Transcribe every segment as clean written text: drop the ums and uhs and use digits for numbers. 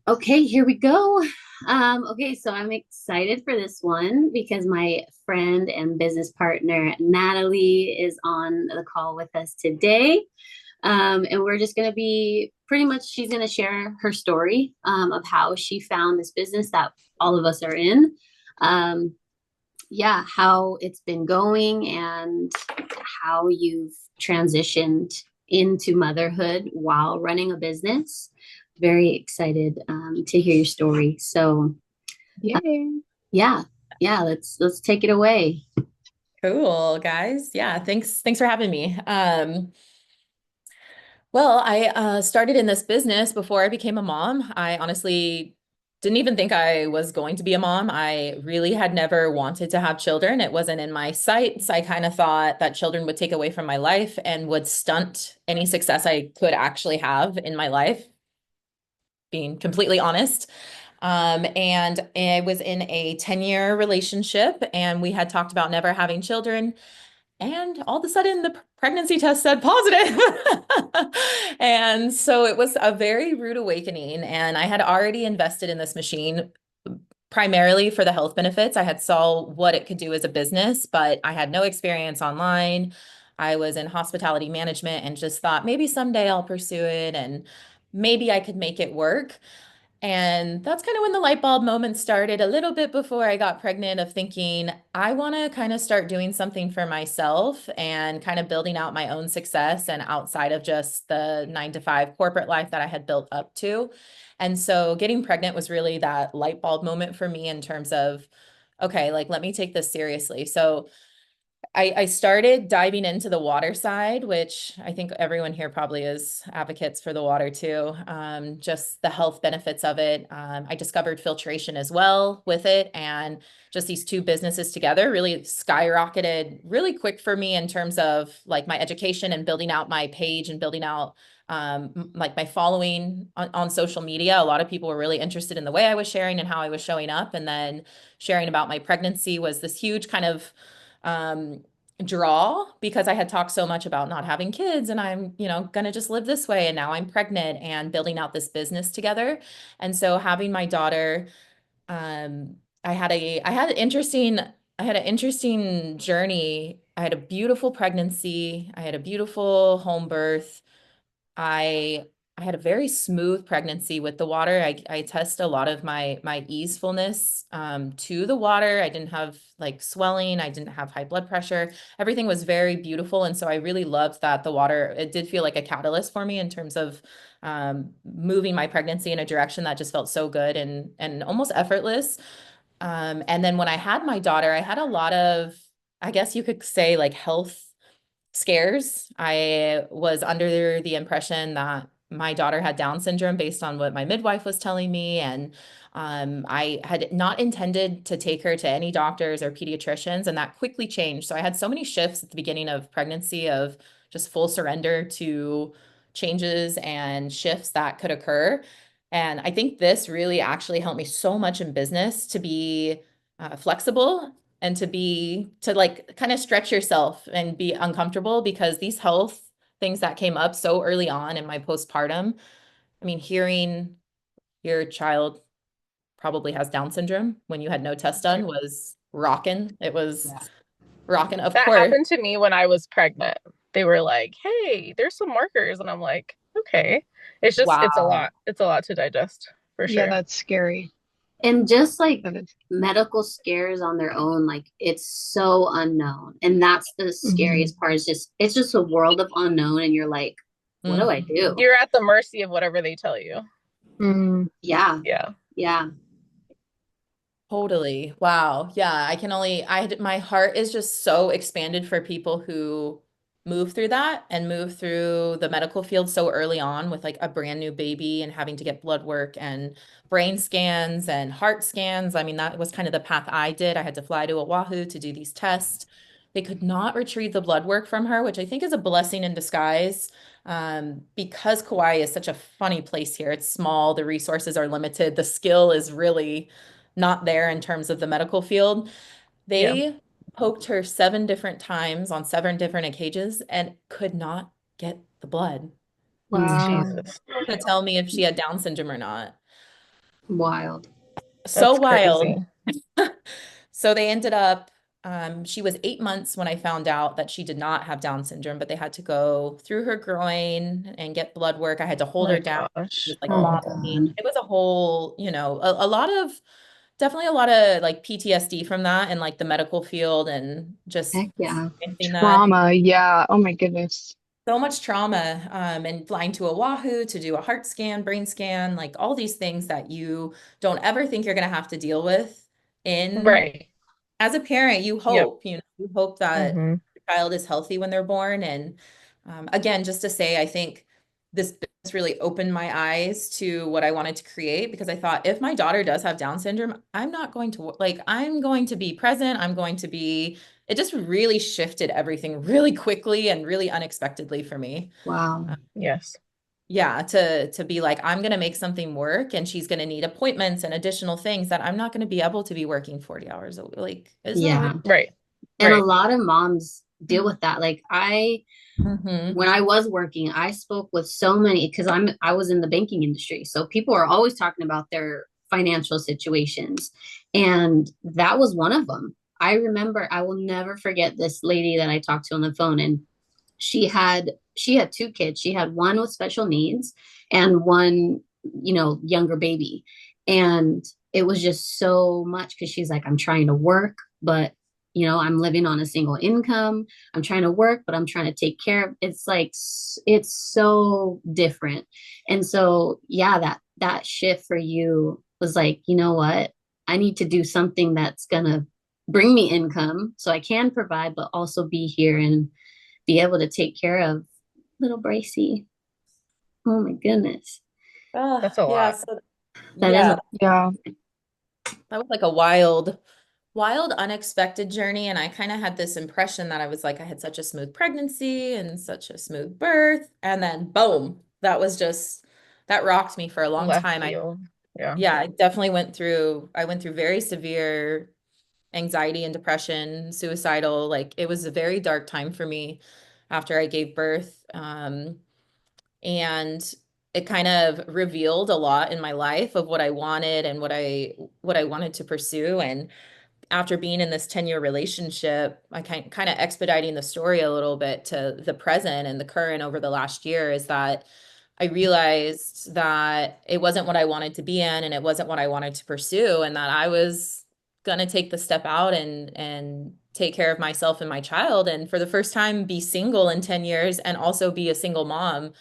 Okay, here we go. Okay, so I'm excited for this one because my friend and business partner, Natalie, is on the call with us today. And we're just going to be pretty much, she's going to share her story of how she found this business that all of us are in. Um, yeah, how it's been going and how you've transitioned into motherhood while running a business. Very excited to hear your story. So, uh, Yay. yeah, yeah, let's take it away. Cool, guys. Yeah, thanks for having me. Well, I started in this business before I became a mom. I honestly didn't even think I was going to be a mom. I really had never wanted to have children. It wasn't in my sights. I kind of thought that children would take away from my life and would stunt any success I could actually have in my life, being completely honest. And I was in a 10-year relationship, and we had talked about never having children. And all of a sudden, the pregnancy test said positive. And so it was a very rude awakening. And I had already invested in this machine primarily for the health benefits. I had saw what it could do as a business, but I had no experience online. I was in hospitality management and just thought maybe someday I'll pursue it and maybe I could make it work. And that's kind of when the light bulb moment started a little bit before I got pregnant of thinking, I want to kind of start doing something for myself and kind of building out my own success and outside of just the 9 to 5 corporate life that I had built up to. And so getting pregnant was really that light bulb moment for me in terms of, okay, like, let me take this seriously. So I started diving into the water side, which I think everyone here probably is advocates for the water too. Just the health benefits of it. I discovered filtration as well with it, and just these two businesses together really skyrocketed really quick for me in terms of like my education and building out my page and building out like my following on social media. A lot of people were really interested in the way I was sharing and how I was showing up, and then sharing about my pregnancy was this huge kind of um, draw because I had talked so much about not having kids and I'm, gonna just live this way. And now I'm pregnant and building out this business together. And so having my daughter, I had an interesting journey. I had a beautiful pregnancy. I had a beautiful home birth. I I had a very smooth pregnancy with the water. I test a lot of my easefulness to the water. I didn't have like swelling. I didn't have high blood pressure. Everything was very beautiful, and so I really loved that the water. It did feel like a catalyst for me in terms of moving my pregnancy in a direction that just felt so good and almost effortless. And then when I had my daughter, I had a lot of, I guess you could say, like health scares. I was under the impression that my daughter had Down syndrome based on what my midwife was telling me. And I had not intended to take her to any doctors or pediatricians, and that quickly changed. So I had so many shifts at the beginning of pregnancy of just full surrender to changes and shifts that could occur. And I think this really actually helped me so much in business to be flexible and to like kind of stretch yourself and be uncomfortable because these health things that came up so early on in my postpartum. I mean, hearing your child probably has Down syndrome when you had no test done was rocking. It was Yeah. rocking, of That course. happened to me when I was pregnant. They were like, "Hey, there's some markers." And I'm like, "Okay." It's a Wow. lot. It's a lot to digest for Yeah, sure. that's scary. And just like That is. medical scares on their own, like it's so unknown. And that's the Mhm. scariest part is just it's just a world of unknown and you're like, what do I Mhm. do? You're at the mercy of whatever they tell you. Mm. Yeah, Yeah. yeah. Totally. Wow. Yeah, my heart is just so expanded for people who move through that and move through the medical field so early on with like a brand new baby and having to get blood work and brain scans and heart scans. I mean, that was kind of the path I did. I had to fly to Oahu to do these tests. They could not retrieve the blood work from her, which I think is a blessing in disguise. Because Kauai is such a funny place here. It's small, the resources are limited, the skill is really not there in terms of the medical field. Yeah. They poked her 7 different times on 7 different occasions and could not get the blood Mm. Wow. Jesus. to tell me if she had Down syndrome or not. Wild. So That's wild. crazy. So they ended up, she was 8 months when I found out that she did not have Down syndrome, but they had to go through her groin and get blood work. I had to hold her My down. It gosh. was like Oh my vomiting. God. It was a whole, a lot of, definitely a lot of like PTSD from that and like the medical field and just Heck yeah. experiencing that. Trauma. Yeah. Oh my goodness. So much trauma, and flying to Oahu to do a heart scan, brain scan, like all these things that you don't ever think you're going to have to deal with in Right. as a parent, Yep. you hope that Hmm. your child is healthy when they're born. And again, just to say, I think this business really opened my eyes to what I wanted to create because I thought if my daughter does have Down syndrome, I'm not going to like, I'm going to be present. I'm going to be, it just really shifted everything really quickly and really unexpectedly for me. Wow. Yes. Yeah, to be like, I'm going to make something work and she's going to need appointments and additional things that I'm not going to be able to be working 40 hours a week. Like, it's not Yeah. really. Right. And a Right. lot of moms deal with that. Like Hmm. when I was working, I spoke with so many because I was in the banking industry. So people are always talking about their financial situations. And that was one of them. I remember I will never forget this lady that I talked to on the phone, and she had two kids. She had one with special needs and one, younger baby. And it was just so much because she's like, I'm trying to work, but I'm living on a single income. I'm trying to work, but I'm trying to take care of. It's like it's so different. And so yeah, that shift for you was like, you know what? I need to do something that's gonna bring me income so I can provide, but also be here and be able to take care of little Bracy. Oh my goodness. That's a Yeah, lot. so That is yeah, a Yeah. that was like a wild, unexpected journey. And I kind of had this impression that I was like, I had such a smooth pregnancy and such a smooth birth. And then boom, that rocked me for a long Left time. field. Yeah. Yeah, I went through very severe anxiety and depression, suicidal. Like it was a very dark time for me after I gave birth. And it kind of revealed a lot in my life of what I wanted and what I wanted to pursue. And after being in this 10-year relationship, I kind of expediting the story a little bit to the present and the current over the last year is that I realized that it wasn't what I wanted to be in and it wasn't what I wanted to pursue and that I was going to take the step out and take care of myself and my child and for the first time be single in 10 years and also be a single mom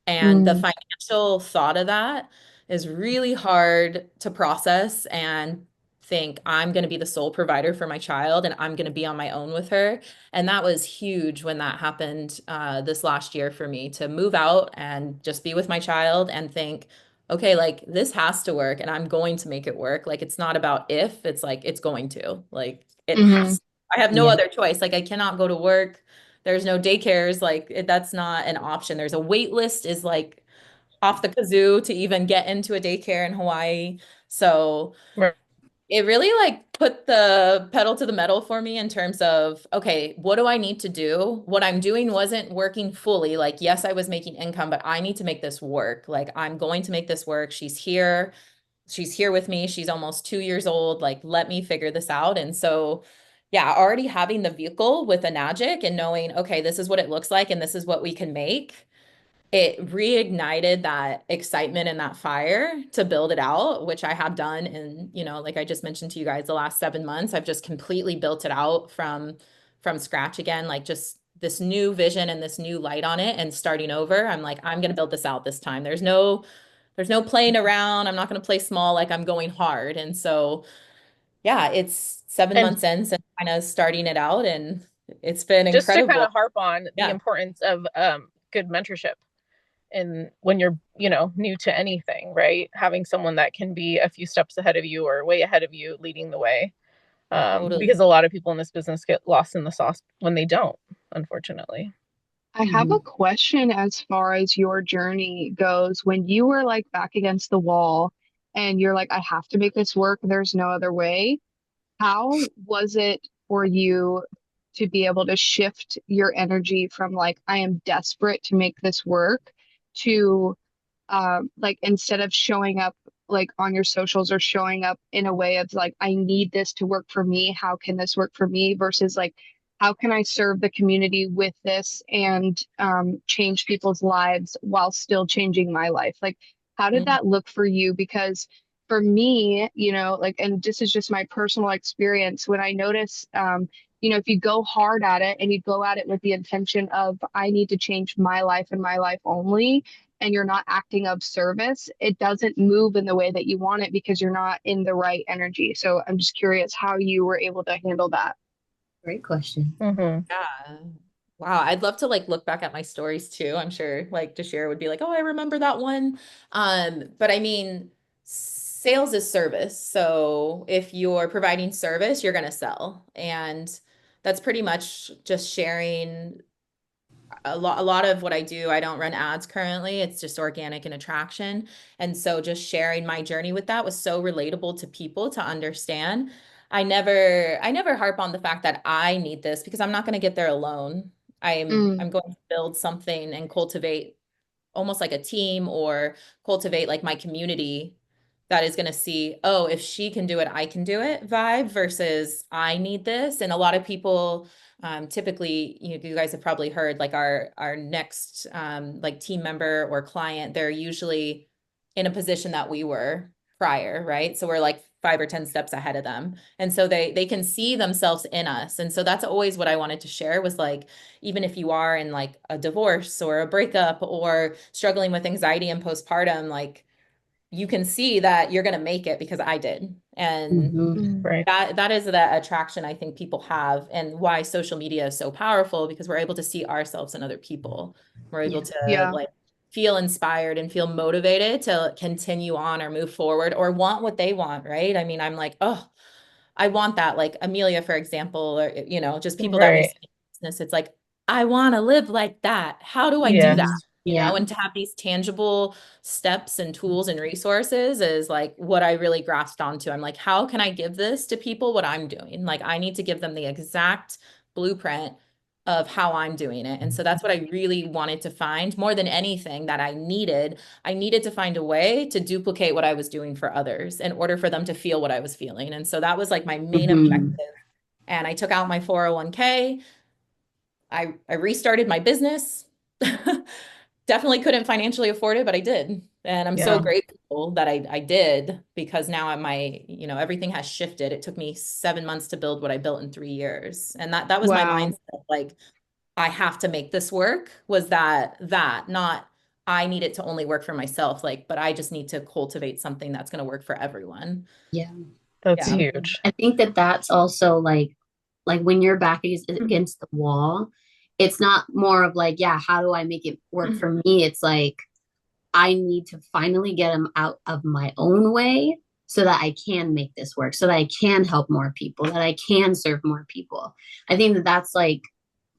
and the mm, financial thought of that is really hard to process and think I'm going to be the sole provider for my child and I'm going to be on my own with her. And that was huge when that happened this last year for me to move out and just be with my child and think, okay, like this has to work and I'm going to make it work. Like it's not about if, it's like it's going to. Like it Hmm. has. I have no yeah. other choice. Like I cannot go to work. There's no daycares, like that's not an option. There's a wait list is like off the kazoo to even get into a daycare in Hawaii. So Right. it really like put the pedal to the metal for me in terms of, okay, what do I need to do? What I'm doing wasn't working fully. Like, yes, I was making income, but I need to make this work. Like, I'm going to make this work. She's here. She's here with me. She's almost 2 years old. Like, let me figure this out. And so, yeah, already having the vehicle with a Nagic and knowing, okay, this is what it looks like and this is what we can make it reignited that excitement and that fire to build it out, which I have done. And, like I just mentioned to you guys, the last 7 months, I've just completely built it out from scratch again, like just this new vision and this new light on it and starting over. I'm like, I'm going to build this out this time. There's no playing around. I'm not going to play small, like I'm going hard. And so, yeah, it's seven And months in and kind of starting it out and it's been just to kind incredible. of harp on the Yeah, importance of good mentorship and when you're, new to anything, right? Having someone that can be a few steps ahead of you or way ahead of you leading the way. totally. Because a lot of people in this business get lost in the sauce when they don't, unfortunately. I have a Mhm. question as far as your journey goes. When you were like back against the wall and you're like, I have to make this work, there's no other way. How was it for you to be able to shift your energy from like, I am desperate to make this work to like instead of showing up like on your socials are showing up in a way of like, I need this to work for me. How can this work for me? Versus like, how can I serve the community with this and change people's lives while still changing my life? Like, how did Mhm. that look for you? Because for me, you know, like, and this is just my personal experience when I notice, you know, if you go hard at it and you go at it with the intention of, I need to change my life and my life only, and you're not acting of service, it doesn't move in the way that you want it because you're not in the right energy. So I'm just curious how you were able to handle that. Great question. Mm-hmm. Yeah. Wow. I'd love to like look back at my stories too. I'm sure like DeShera would be like, oh, I remember that one. But I mean, sales is service. So if you're providing service, you're going to sell. And that's pretty much just sharing a lot of what I do. I don't run ads currently. It's just organic and attraction. And so just sharing my journey with that was so relatable to people to understand. I never harp on the fact that I need this because I'm not going to get there alone. Mm, I'm going to build something and cultivate almost like a team or cultivate like my community that is going to see, oh, if she can do it, I can do it vibe versus I need this. And a lot of people, typically, you guys have probably heard like our next like team member or client, they're usually in a position that we were prior, right? So we're like 5 or 10 steps ahead of them. And so they can see themselves in us. And so that's always what I wanted to share was like, even if you are in like a divorce or a breakup or struggling with anxiety and postpartum, like you can see that you're going to make it because I did. And Hmm. mm, Right. that is the attraction I think people have and why social media is so powerful because we're able to see ourselves in other people. We're able Yeah. to yeah. like feel inspired and feel motivated to continue on or move forward or want what they want, right? I mean, I'm like, oh, I want that. Like Amelia, for example, or just people that we Right. see in business. It's like, I want to live like that. How do I do that? Hmm. Yes. Yeah. And to have these tangible steps and tools and resources is like what I really grasped onto. I'm like, how can I give this to people what I'm doing? Like, I need to give them the exact blueprint of how I'm doing it. And so that's what I really wanted to find more than anything that I needed. I needed to find a way to duplicate what I was doing for others in order for them to feel what I was feeling. And so that was like my main Hmm. objective. And I took out my 401k. I restarted my business. Definitely couldn't financially afford it, but I did. And I'm so Yeah. grateful that I did because now everything has shifted. It took me 7 months to build what I built in 3 years. And that was my Wow. mindset. Like, I have to make this work was that not I need it to only work for myself, like, but I just need to cultivate something that's going to work for everyone. Yeah. That's Yeah. huge. I think that that's also like when your back is Mhm. against the wall, it's not more of like, yeah, how do I make it work for me? It's like I need to finally get them out of my own way so that I can make this work, so that I can help more people, that I can serve more people. I think that that's like,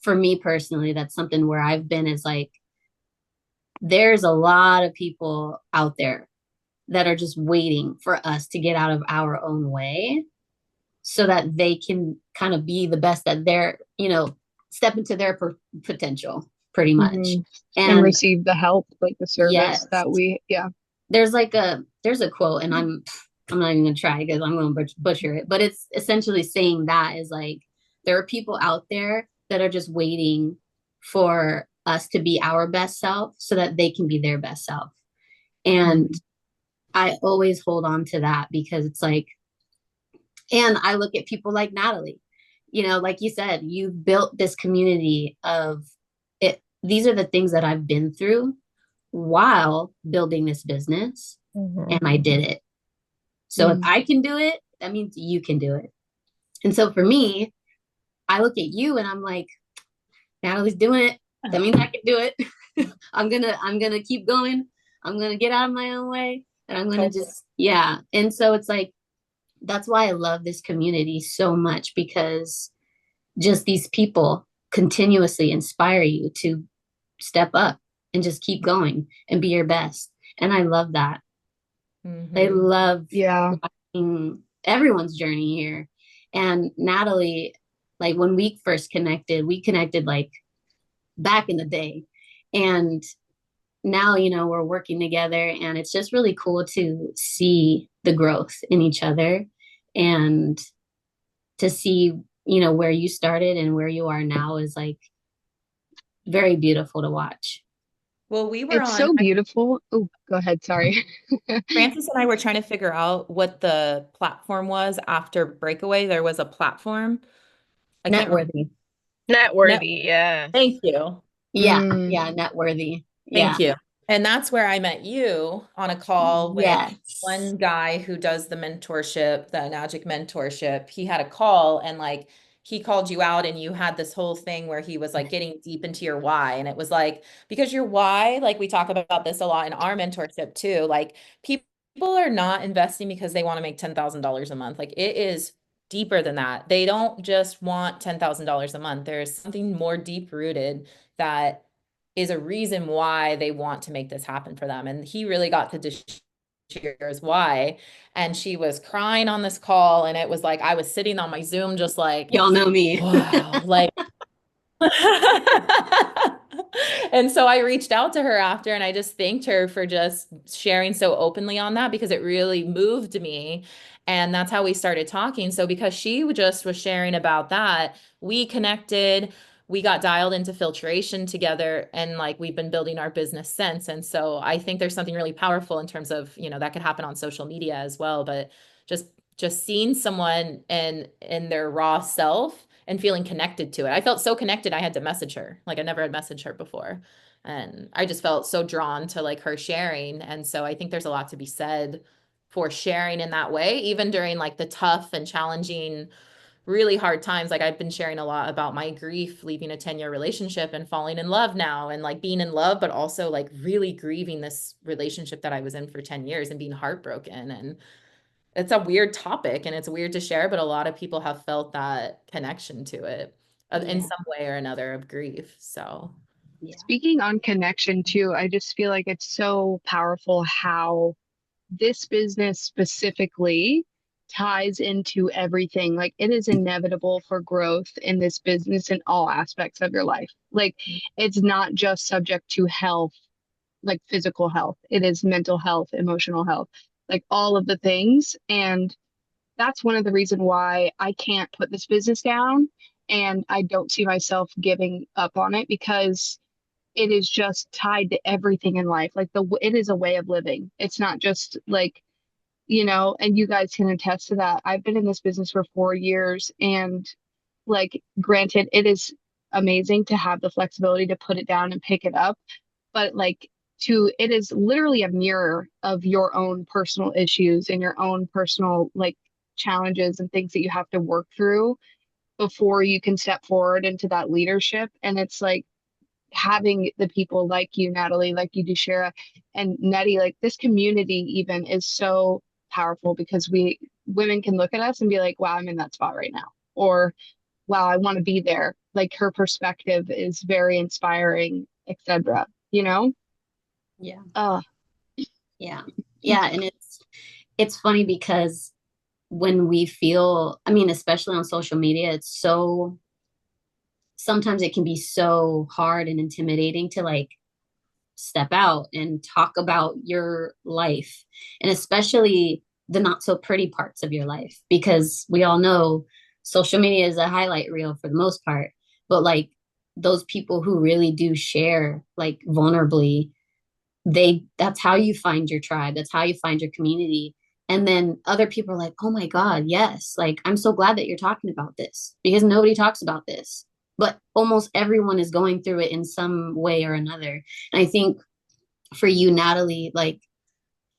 for me personally, that's something where I've been is like, there's a lot of people out there that are just waiting for us to get out of our own way so that they can kind of be the best that they're, step into their potential pretty much. Hmm. And And receive the help, like the service yes, that we, yeah. there's a quote, and I'm not even gonna try because I'm gonna butcher it, but it's essentially saying that is like there are people out there that are just waiting for us to be our best self so that they can be their best self. And Mm, I always hold on to that because it's like, and I look at people like Natalie, like you said, you built this community of it. These are the things that I've been through while building this business, Mm-hmm. and I did it. So if mm, I can do it, that means you can do it. And so for me, I look at you and I'm like, Natalie's doing it. That means I can do it. I'm gonna keep going. I'm gonna get out of my own way. And I'm gonna Totally. just, yeah. And so it's like that's why I love this community so much because just these people continuously inspire you to step up and just keep going and be your best. And I love that. I Mhm. love yeah. watching everyone's journey here. And Natalie, like when we connected like back in the day. And now, we're working together, and it's just really cool to see the growth in each other, and to see, where you started and where you are now is like very beautiful to watch. Well, we were It's on, so beautiful. Oh, go ahead. Sorry. Francis and I were trying to figure out what the platform was after Breakaway. There was a platform. I can't remember. Networthy. Net. Networthy, yeah. Thank you. Yeah, Mm, yeah, networthy. Yeah. Thank you. And that's where I met you on a call with Yes. one guy who does the mentorship, the Magic mentorship. He had a call and like he called you out and you had this whole thing where he was like getting deep into your why. And it was like, because your why, like we talk about this a lot in our mentorship too, like people are not investing because they want to make $10,000 a month. Like it is deeper than that. They don't just want $10,000 a month. There's something more deep rooted that is a reason why they want to make this happen for them. And he really got to DeShera's why. And she was crying on this call. And it was like, I was sitting on my Zoom, just like, Y'all know me. wow, like, and so I reached out to her after and I just thanked her for just sharing so openly on that because it really moved me. And that's how we started talking. So because she just was sharing about that, we connected, we got dialed into filtration together and like we've been building our business since. And so I think there's something really powerful in terms of, that could happen on social media as well, but just seeing someone in their raw self and feeling connected to it. I felt so connected. I had to message her. Like I never had messaged her before. And I just felt so drawn to like her sharing. And so I think there's a lot to be said for sharing in that way, even during like the tough and challenging, really hard times. Like I've been sharing a lot about my grief, leaving a 10-year relationship and falling in love now and like being in love, but also like really grieving this relationship that I was in for 10 years and being heartbroken. And it's a weird topic and it's weird to share, but a lot of people have felt that connection to it in Yeah. some way or another of grief. So, Yeah. speaking on connection too, I just feel like it's so powerful how this business specifically ties into everything. Like it is inevitable for growth in this business in all aspects of your life. Like it's not just subject to health, like physical health. It is mental health, emotional health, like all of the things. And that's one of the reasons why I can't put this business down and I don't see myself giving up on it because it is just tied to everything in life. Like it is a way of living. It's not just like, and you guys can attest to that. I've been in this business for 4 years and like granted, it is amazing to have the flexibility to put it down and pick it up, but like it is literally a mirror of your own personal issues and your own personal like challenges and things that you have to work through before you can step forward into that leadership. And it's like having the people like you, Natalie, like you, DeShera, and Neddy, like this community even is so powerful because women can look at us and be like, wow, I'm in that spot right now. Or wow, I want to be there. Like her perspective is very inspiring, etc. You know? Yeah. Uh, Yeah. Yeah. And it's funny because when we feel, I mean, especially on social media, sometimes it can be so hard and intimidating to like step out and talk about your life, and especially the not so pretty parts of your life, because we all know social media is a highlight reel for the most part, but like those people who really do share like vulnerably, that's how you find your tribe, that's how you find your community. And then other people are like, oh my god, yes, like I'm so glad that you're talking about this because nobody talks about this, but almost everyone is going through it in some way or another. And I think for you, Natalie, like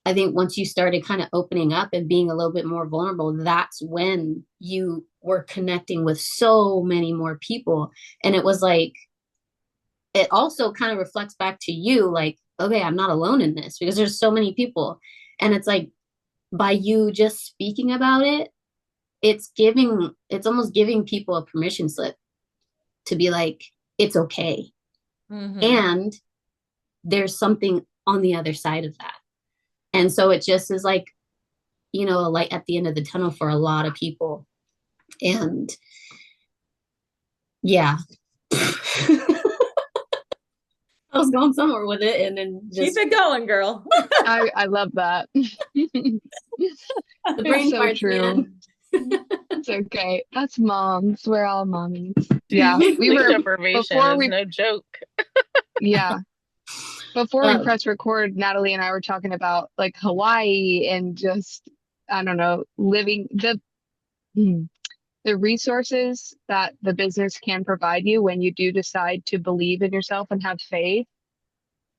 I think once you started kind of opening up and being a little bit more vulnerable, that's when you were connecting with so many more people. And it was like, it also kind of reflects back to you, like, okay, I'm not alone in this because there's so many people. And it's like, by you just speaking about it, it's almost giving people a permission slip to be like, it's okay. And there's something on the other side of that. And so it just is like, a light at the end of the tunnel for a lot of people. And yeah. I was going somewhere with it and then Keep just it going, girl. I love that. the It's brain so farts, true. man. It's okay. That's moms. We're all mommies. Yeah. We Sleep were deprivation before is we no joke. yeah. Before we Um, press record, Natalie and I were talking about like Hawaii and just I don't know, living hmm, the resources that the business can provide you when you do decide to believe in yourself and have faith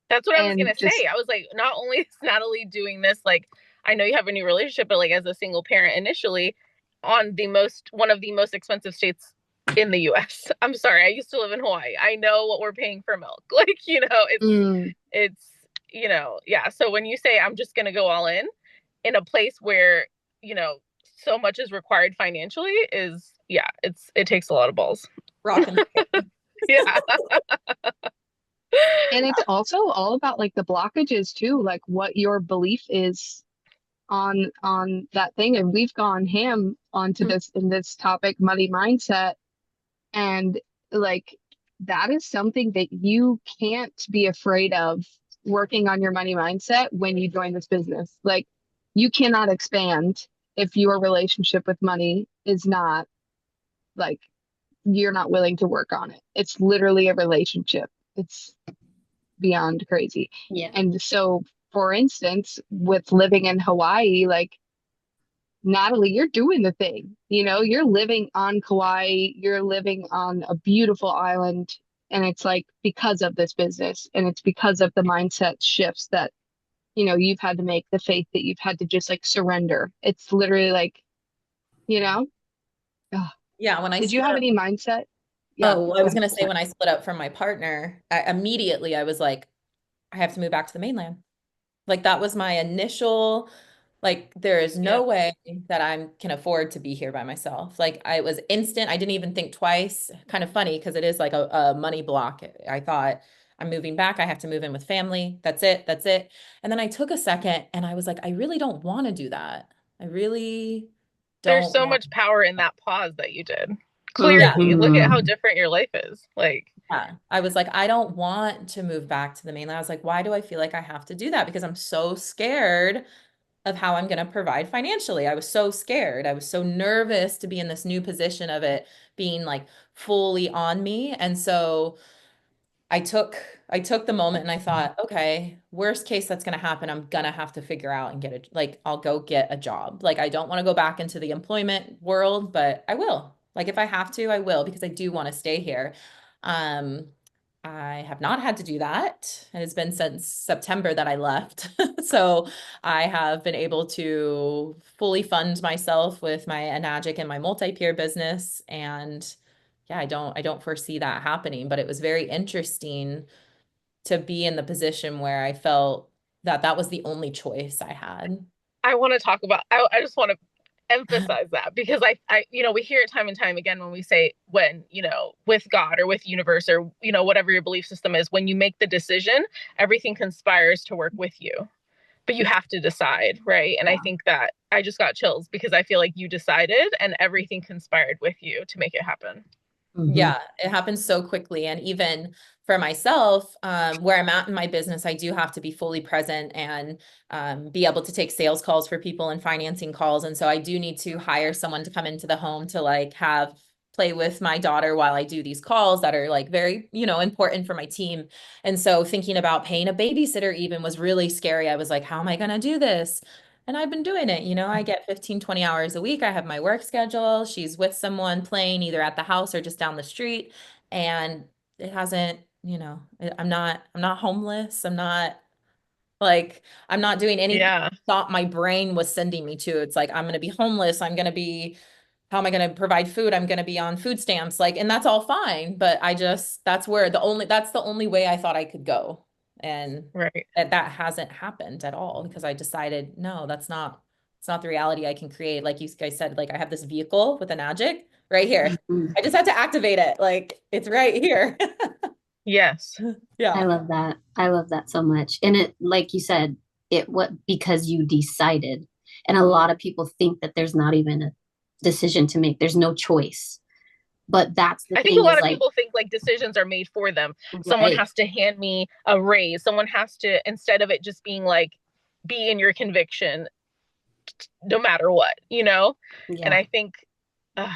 That's what I was and gonna just say. I was like, not only is Natalie doing this, like, I know you have a new relationship, but like as a single parent initially on the most one of the most expensive states in the US. I'm sorry, I used to live in Hawaii. I know what we're paying for milk. Like, mm, it's yeah. So when you say I'm just gonna go all in a place where, you know, so much is required financially is yeah, it takes a lot of balls. Rocking. Yeah. and it's also all about like the blockages too, like what your belief is on that thing. And we've gone ham onto this in this topic, money mindset. And like that is something that you can't be afraid of working on your money mindset when you join this business. Like you cannot expand if your relationship with money is not like you're not willing to work on it. It's literally a relationship. It's beyond crazy. yeah. And so, for instance, with living in Hawaii, like Natalie, you're doing the thing. You know, you're living on Kauai, you're living on a beautiful island, and it's like because of this business, and it's because of the mindset shifts that, you've had to make, the faith that you've had to just like surrender. It's literally like, you know, ugh. Yeah, when I Did you split have up, any mindset? Yeah, oh, well, I go was ahead. gonna say Sorry. when I split up from my partner, immediately I was like, I have to move back to the mainland. Like that was my initial, like, there is Yeah. no way that I can afford to be here by myself. Like I was instant. I didn't even think twice. Kind of funny because it is like a money block. I thought I'm moving back. I have to move in with family. That's it. That's it. And then I took a second and I was like, I really don't want to do that. I really There's don't so want. much power in that pause that you did. Yeah. Clearly, look at how Mhm. different your life is. Like, Yeah. I was like, I don't want to move back to the mainland. I was like, why do I feel like I have to do that? Because I'm so scared of how I'm going to provide financially. I was so scared. I was so nervous to be in this new position of it being like fully on me. And so I took I took the moment and I thought, okay, worst case that's going to happen, I'm going to have to figure out and get I'll go get a job. Like I don't want to go back into the employment world, but I will. Like if I have to, I will because I do want to stay here. Um I have not had to do that. It has been since September that I left. So I have been able to fully fund myself with my Enagic and my multi-peer business. And yeah, I don't foresee that happening, but it was very interesting to be in the position where I felt that that was the only choice I had. I want to talk about, I just want to emphasize that because we hear it time and time again when we say, when, with God or with universe or, whatever your belief system is, when you make the decision, everything conspires to work with you. But you have to decide, right? And I think that I just got chills because I feel like you decided and everything conspired with you to make it happen. Mhm. Yeah, it happens so quickly. And even for myself, where I'm at in my business, I do have to be fully present and be able to take sales calls for people and financing calls. And so I do need to hire someone to come into the home to like have play with my daughter while I do these calls that are like very, important for my team. And so thinking about paying a babysitter even was really scary. I was like, how am I going to do this? And I've been doing it. I get 15, 20 hours a week. I have my work schedule. She's with someone playing either at the house or just down the street. And it hasn't, I'm not homeless. I'm not doing anything Yeah. I thought my brain was sending me to. It's like, I'm going to be homeless. I'm going to be, how am I going to provide food? I'm going to be on food stamps. Like, and that's all fine. But that's the only way I thought I could go. And Right. that hasn't happened at all because I decided, no, it's not the reality I can create. Like you guys said, like I have this vehicle with an Agic right here. Mhm. I just had to activate it. Like it's right here. Yes. I Yeah. love that. I love that so much. And it, like you said, it what because you decided. And a lot of people think that there's not even a decision to make. There's no choice. But that's the I think a thing lot is of like, people think like decisions are made for them. Someone right. has to hand me a raise. Someone has to, instead of it just being like, be in your conviction no matter what, you know? And Yeah. I think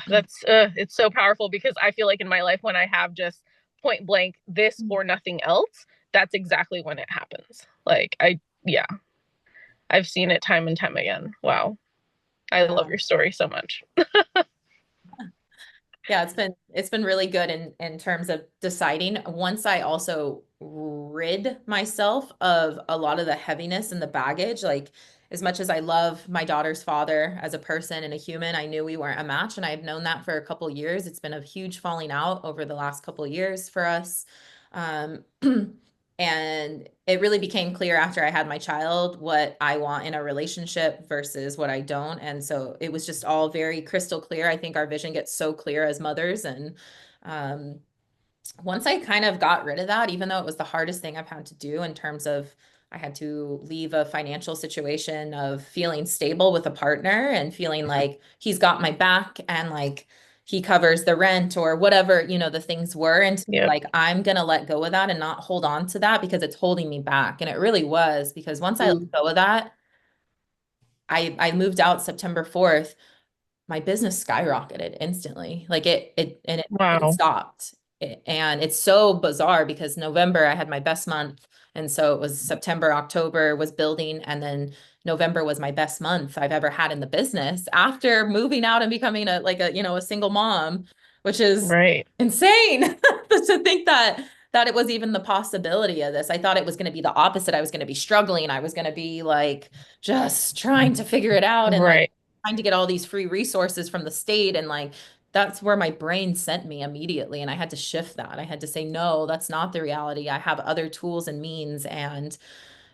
that's, it's so powerful because I feel like in my life, when I have just point blank this or nothing else, that's exactly when it happens. Like, yeah, I've seen it time and time again. Wow. I love Yeah. your story so much. Yeah, it's been really good in terms of deciding. Once I also rid myself of a lot of the heaviness and the baggage, like as much as I love my daughter's father as a person and a human, I knew we weren't a match, and I had known that for a couple years. It's been a huge falling out over the last couple years for us. Um, and it really became clear after I had my child what I want in a relationship versus what I don't. And so it was just all very crystal clear. I think our vision gets so clear as mothers. And um, once I kind of got rid of that, even though it was the hardest thing I've had to do in terms of I had to leave a financial situation of feeling stable with a partner and feeling like he's got my back and like he covers the rent or whatever, the things were. And to be Yep. like, I'm going to let go of that and not hold on to that because it's holding me back. And it really was because once I let Mm, go of that, I moved out September 4th. My business skyrocketed instantly. Like it Wow. stopped. And it's so bizarre because November I had my best month. And so it was September, October was building, and then November was my best month I've ever had in the business after moving out and becoming a single mom, which is Right. insane to think that it was even the possibility of this. I thought it was going to be the opposite. I was going to be struggling. I was going to be like just trying to figure it out and like Right. trying to get all these free resources from the state, and like that's where my brain sent me immediately, and I had to shift that. I had to say no, that's not the reality. I have other tools and means. And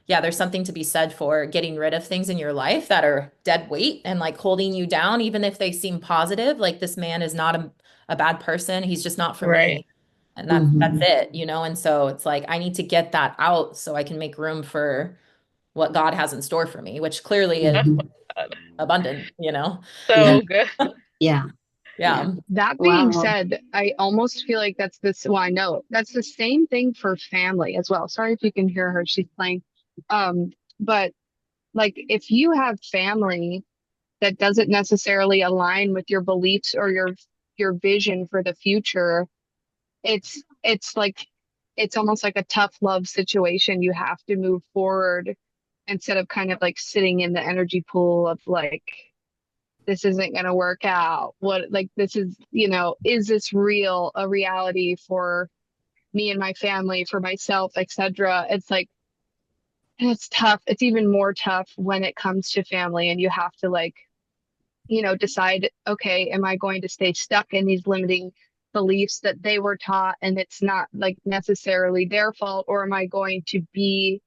yeah, there's something to be said for getting rid of things in your life that are dead weight and like holding you down, even if they seem positive. Like this man is not a bad person, he's just not for Right. me. And that's mhm. it. And so it's like I need to get that out so I can make room for what God has in store for me, which clearly is Mhm. abundant. Yeah. So good. Yeah. Yeah. Yeah. That being Wow. said, I almost feel like that's this, well, I know that's the same thing for family as well. Sorry if you can hear her, she's playing. But like if you have family that doesn't necessarily align with your beliefs or your vision for the future, it's like it's almost like a tough love situation. You have to move forward instead of kind of like sitting in the energy pool of like this isn't going to work out. What, like, this is, is this real, a reality for me and my family, for myself, etc. It's like, it's tough. It's even more tough when it comes to family and you have to like, decide, okay, am I going to stay stuck in these limiting beliefs that they were taught and it's not like necessarily their fault, or am I going to be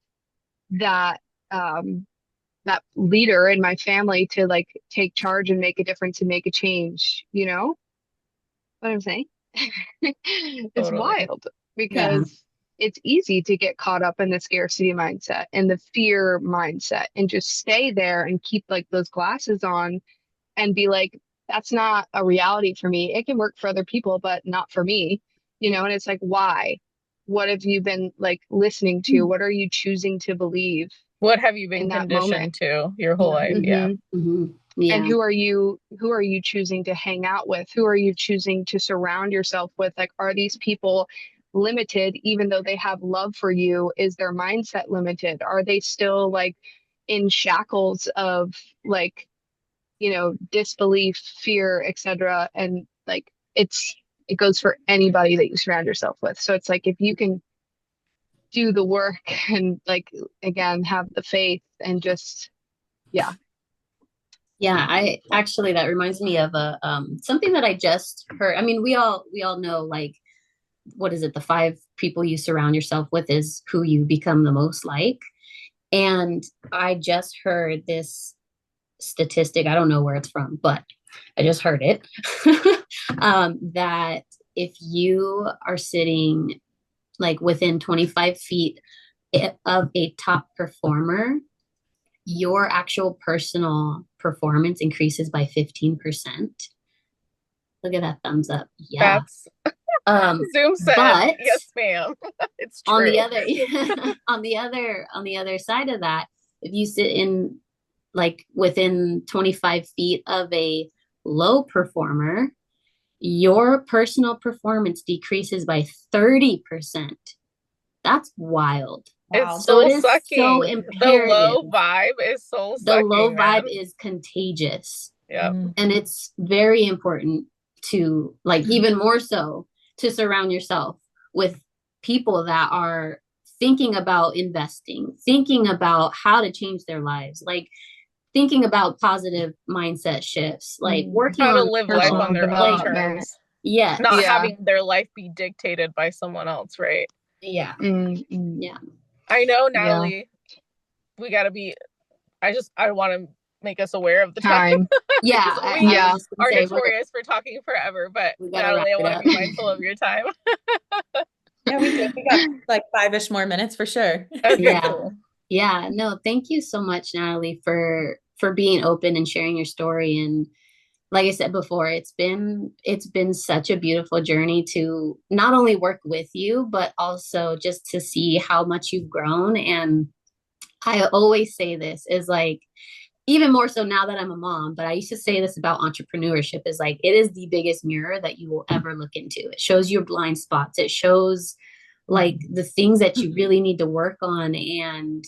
that um that leader in my family to like take charge and make a difference and make a change, you know what I'm saying? It's Totally. wild Yeah. because it's easy to get caught up in the scarcity mindset and the fear mindset and just stay there and keep like those glasses on and be like, that's not a reality for me. It can work for other people, but not for me, and it's like, why? What have you been like listening to? What are you choosing to believe What have you been in that moment? conditioned to your whole life? Mhm. Yeah. Hmm. Mhm. And Yeah. who are you choosing to hang out with? Who are you choosing to surround yourself with? Like, are these people limited even though they have love for you? Is their mindset limited? Are they still like in shackles of like, disbelief, fear, etc.? And like it goes for anybody that you surround yourself with. So it's like if you can do the work and like again have the faith and just, yeah. Yeah, I actually, that reminds me of a something that I just heard. I mean, we all know, like, what is it? The five people you surround yourself with is who you become the most like. And I just heard this statistic. I don't know where it's from, but I just heard it. That if you are sitting like within 25 feet of a top performer, your actual personal performance increases by 15%. Look at that thumbs up. Yeah. That's Zoom said, But yes, ma'am. It's on the true. other on the other side of that, if you sit in like within 25 feet of a low performer, your personal performance decreases by 30%. That's wild. It's Wow. So it soul is so sucking. The imperative. low vibe is soul The low sucking, vibe man. is contagious. Yeah. Mm. And it's very important to, like, even more so, to surround yourself with people that are thinking about investing, thinking about how to change their lives, like thinking about positive mindset shifts, like working How to on live life on Personal mental, their own like, development. terms, not yes, Yeah. having their life be dictated by someone else, right? yeah, Mm-mm. yeah, I know, Yeah. Natalie, we got to be, I want to make us aware of the time Time. yeah. because I we was Yeah. just gonna are say notorious for talking forever. But we gotta wrap Natalie, I it want to up. be mindful of your time. Yeah, we do. We got like 5-ish more minutes for sure. Okay, Yeah. cool. Yeah. No, thank you so much, Natalie, for being open and sharing your story. And like I said before, it's been such a beautiful journey to not only work with you, but also just to see how much you've grown. And I always say this is like, even more so now that I'm a mom, but I used to say this about entrepreneurship is like, it is the biggest mirror that you will ever look into. It shows your blind spots. It shows like the things that you really need to work on, and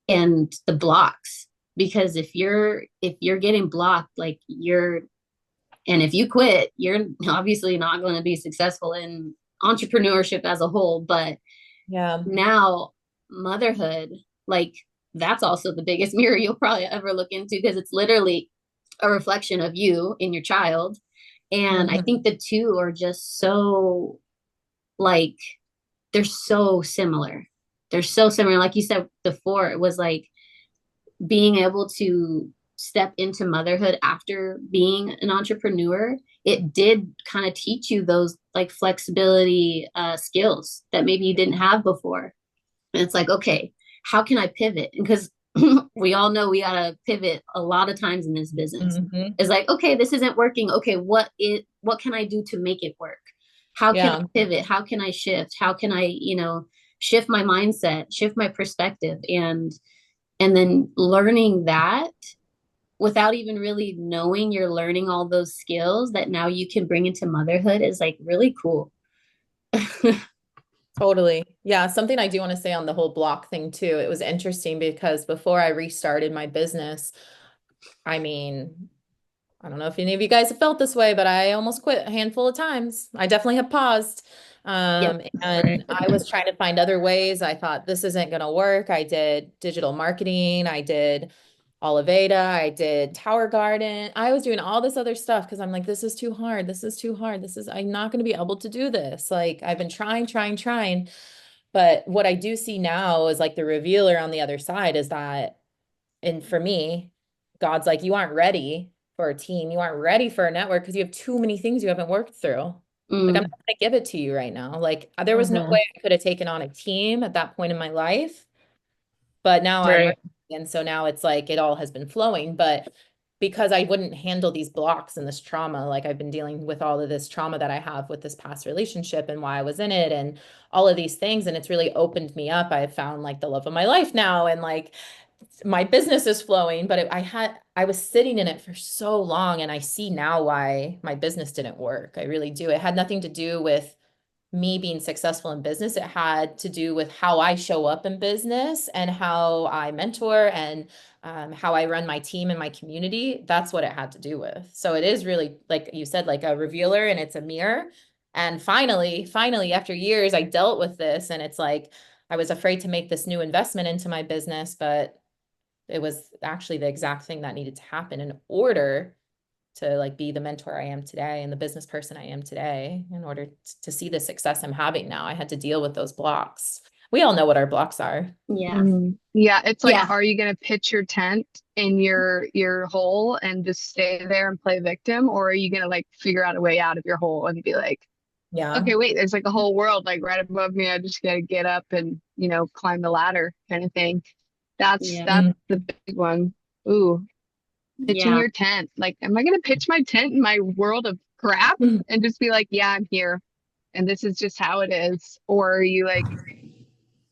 the blocks. Because if you're getting blocked, like you're, and if you quit, you're obviously not going to be successful in entrepreneurship as a whole. But Yeah. now motherhood, like that's also the biggest mirror you'll probably ever look into, because it's literally a reflection of you and your child. And I Mhm. think the two are just so, like, they're so similar. They're so similar. Like you said before, it was like being able to step into motherhood after being an entrepreneur. It did kind of teach you those like flexibility skills that maybe you didn't have before. And it's like, okay, how can I pivot? Because we all know we gotta pivot a lot of times in this business. Mhm. It's like, okay, this isn't working. Okay, what can I do to make it work? How can I Yeah. pivot? How can I shift? How can I, shift my mindset, shift my perspective, and then learning that without even really knowing you're learning all those skills that now you can bring into motherhood is like really cool. Totally. Yeah. Something I do want to say on the whole block thing too. It was interesting because before I restarted my business, I mean, I don't know if any of you guys have felt this way, but I almost quit a handful of times. I definitely have paused. Yep. And I was trying to find other ways. I thought this isn't going to work. I did digital marketing. I did Oliveda. I did Tower Garden. I was doing all this other stuff because I'm like, this is too hard. This is too hard. I'm not going to be able to do this. Like, I've been trying, trying, trying. But what I do see now is like the revealer on the other side is that, and for me, God's like, you aren't ready for a team. You aren't ready for a network because you have too many things you haven't worked through. Like, I'm Mm, not going to give it to you right now. Like, there was no Mhm. way I could have taken on a team at that point in my life, but now I'm Right. ready. And so now it's like it all has been flowing. But because I wouldn't handle these blocks and this trauma, like I've been dealing with all of this trauma that I have with this past relationship and why I was in it and all of these things. And it's really opened me up. I found like the love of my life now. And like my business is flowing, but I was sitting in it for so long, and I see now why my business didn't work. I really do. It had nothing to do with me being successful in business. It had to do with how I show up in business and how I mentor and how I run my team and my community. That's what it had to do with. So it is really, like you said, like a revealer, and it's a mirror. And finally, after years, I dealt with this, and it's like I was afraid to make this new investment into my business, but it was actually the exact thing that needed to happen in order to like be the mentor I am today and the business person I am today. In order to see the success I'm having now, I had to deal with those blocks. We all know what our blocks are. yeah. Mm. Yeah, it's like, Yeah. are you gonna pitch your tent in your hole and just stay there and play victim, or are you gonna like figure out a way out of your hole and be like, Yeah. okay, wait, there's like a whole world like right above me. I just gotta get up and, climb the ladder kind of thing. That's Yeah. that's Mm. the big one. Ooh, pitching Yeah. your tent. Like, am I gonna pitch my tent in my world of crap and just be like, yeah, I'm here and this is just how it is? Or are you like,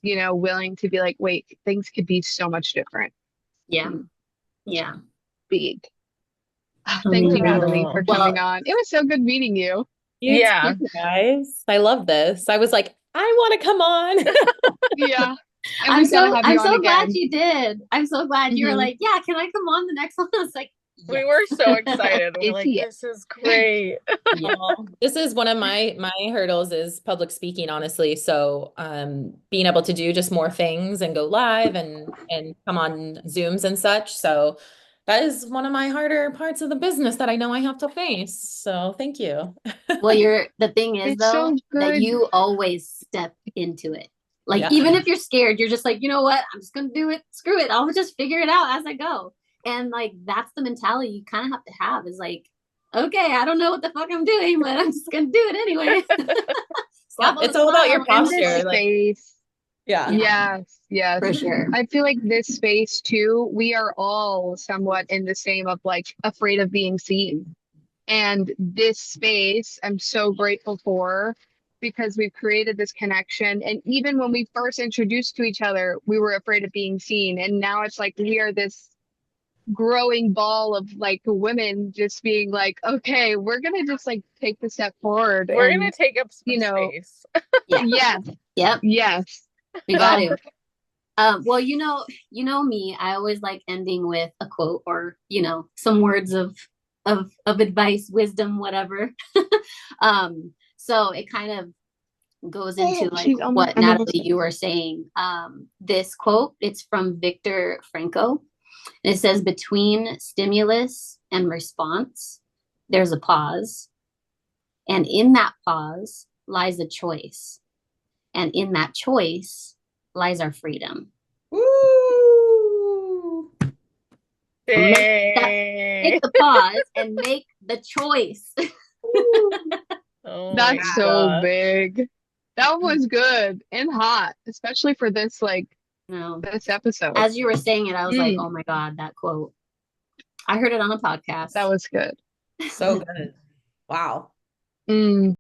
willing to be like, wait, things could be so much different Yeah. and Yeah. big. Thank you, Natalie, Amazing. for Oh, coming Well, on. It was so good meeting you. you Yeah. too, guys. I love this. I was like, I want to come on. Yeah. And we've got to have I'm you on so glad again. you did. I'm so glad you were Mhm. like, yeah, can I come on the next one? I was like, We yes. were so excited. We were Is like, he? this is great. Yeah. This is one of my hurdles is public speaking, honestly. So being able to do just more things and go live and come on Zooms and such. So that is one of my harder parts of the business that I know I have to face. So thank you. Well, the thing is It's though, so that good. you always step into it. Like, Yeah. even if you're scared, you're just like, you know what? I'm just gonna do it. Screw it. I'll just figure it out as I go. And like that's the mentality you kind of have to have is like, okay, I don't know what the fuck I'm doing, but I'm just gonna do it anyway. Yeah, Slap on it's the all about your smile and In just this posture. like, Like, space. yeah. yeah, Yes. for sure. I feel like this space too, we are all somewhat in the same of like afraid of being seen. And this space, I'm so grateful for because we've created this connection. And even when we first introduced to each other, we were afraid of being seen. And now it's like we are this growing ball of like women just being like, okay, we're gonna just like take the step forward. We're going And, to take up some you know, space. Yeah. yes, Yep. yes. We got Oh, to. Well, you know me. I always like ending with a quote or some words of advice, wisdom, whatever. So it kind of goes into like she's on the what front of Natalie the you were saying. This quote, it's from Viktor Frankl, and it says, "Between stimulus and response, there's a pause, and in that pause lies a choice, and in that choice lies our freedom." Woo! Dang. Take the pause and make the choice. Oh my That's so God. big. That was good and hot, especially for this like No, this episode. as you were saying it, I was like, Mm, oh my God, that quote. I heard it on a that podcast. was good. So good. Wow. Mm.